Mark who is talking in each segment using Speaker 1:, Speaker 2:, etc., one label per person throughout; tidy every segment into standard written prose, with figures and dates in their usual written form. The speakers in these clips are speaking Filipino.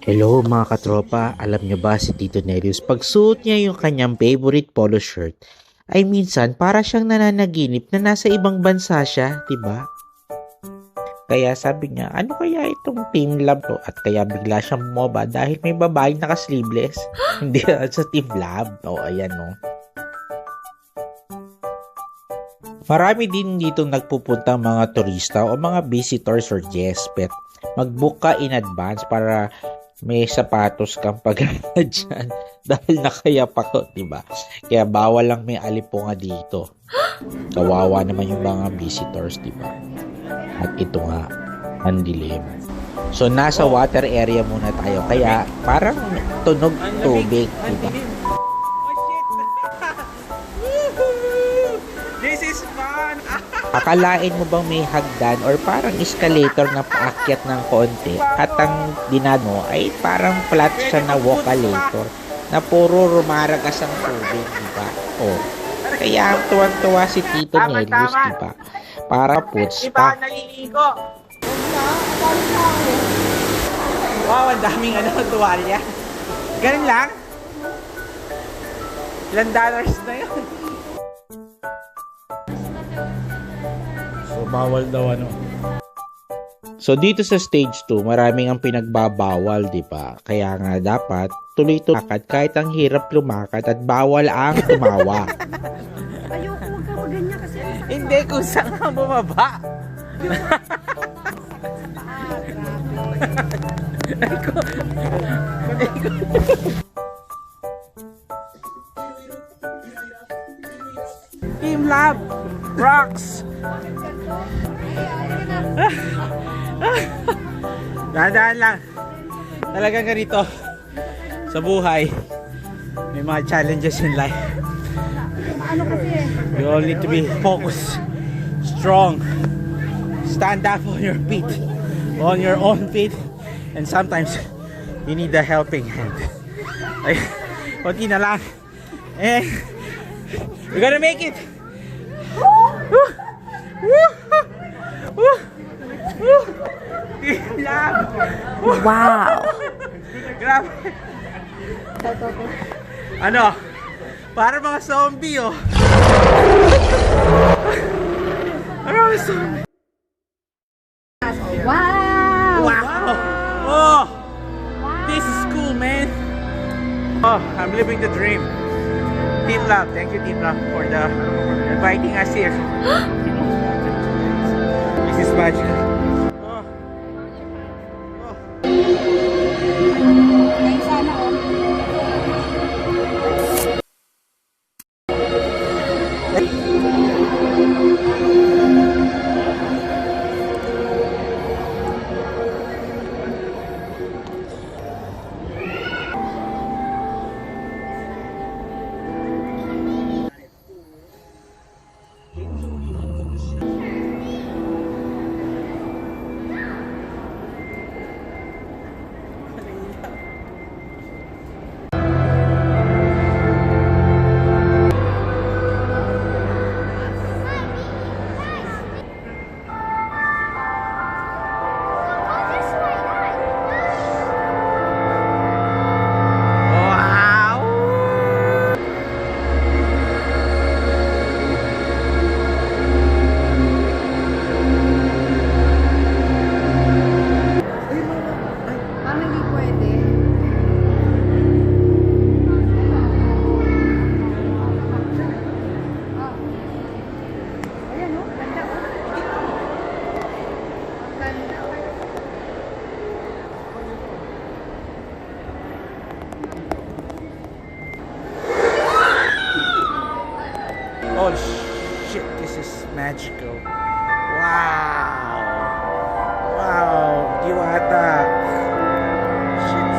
Speaker 1: Hello mga katropa, alam nyo ba si Tito Nerius, pag suot niya yung kanyang favorite polo shirt, ay minsan para siyang nananaginip na nasa ibang bansa siya, diba? Kaya sabi niya, ano kaya itong Team Lab to? At kaya bigla siyang bumoba dahil may babaeng naka-sleeveless. Hindi sa Team Lab. O, ayan o. Marami din dito nagpupunta mga turista o mga visitors or guests, but mag-book ka in advance para may sapatos kang pagkakad dyan dahil nakayapak to, diba? Kaya bawal lang may alipunga dito. Kawawa naman yung mga visitors, diba? At ito nga, ang dilim. So, nasa water area muna tayo. Kaya, parang tunog tubig, diba?
Speaker 2: This is fun!
Speaker 1: Akalain mo bang may hagdan or parang escalator na paakyat ng konti at ang dinano ay parang flat siya na walkalator na puro rumaragas ang tubig, diba? Oh. Kaya tuwang-tuwa si Tito Nelius, diba? Para puts pa.
Speaker 2: Naliligo! Wow, ang daming tuwalya. Ganun lang? Ilan dollars na yun? So, bawal daw
Speaker 1: So, dito sa stage 2, maraming ang pinagbabawal, di ba? Kaya nga dapat tuloy-tuloy lakad kahit ang hirap lumakad at bawal ang tumawa.
Speaker 3: Ayoko, huwag ka maganyan kasi
Speaker 2: Hindi, kung saan ka bumaba. Team Lab rocks. Dadaan lang. Talagang ganito sa buhay. May mga challenges in life.
Speaker 3: ano kasi
Speaker 2: You all need to be focused, strong, stand up on your own feet, and sometimes you need a helping hand. Ay, konti na lang. Eh, we're gonna make it. Woo! Woo! Woo! Woo! Love!
Speaker 3: wow.
Speaker 2: Grabe. Ano? Para mga zombie, oh. Para mga zombie.
Speaker 3: Wow.
Speaker 2: Wow. Oh, this is cool, man. Oh, I'm living the dream. Team Love, thank you, Team Love, for inviting us here. This is magical. Oh. Oh.
Speaker 3: Ay, sana oh.
Speaker 2: Wow!
Speaker 3: Parang hindi pwede. Oh. Ayan oh, ganda oh. Ganda oh.
Speaker 2: Oh shit, this is magical. Wow! Wow! Diwata! Shit.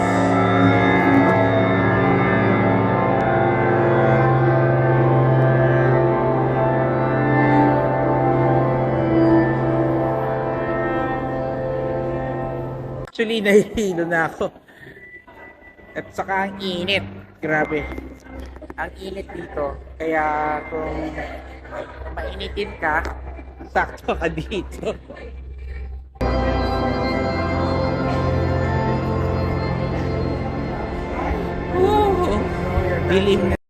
Speaker 2: Actually, nahihilo na ako. At saka ang init. Grabe. Ang init dito. Kaya kung mainitin ka, sakto ka dito. dilim na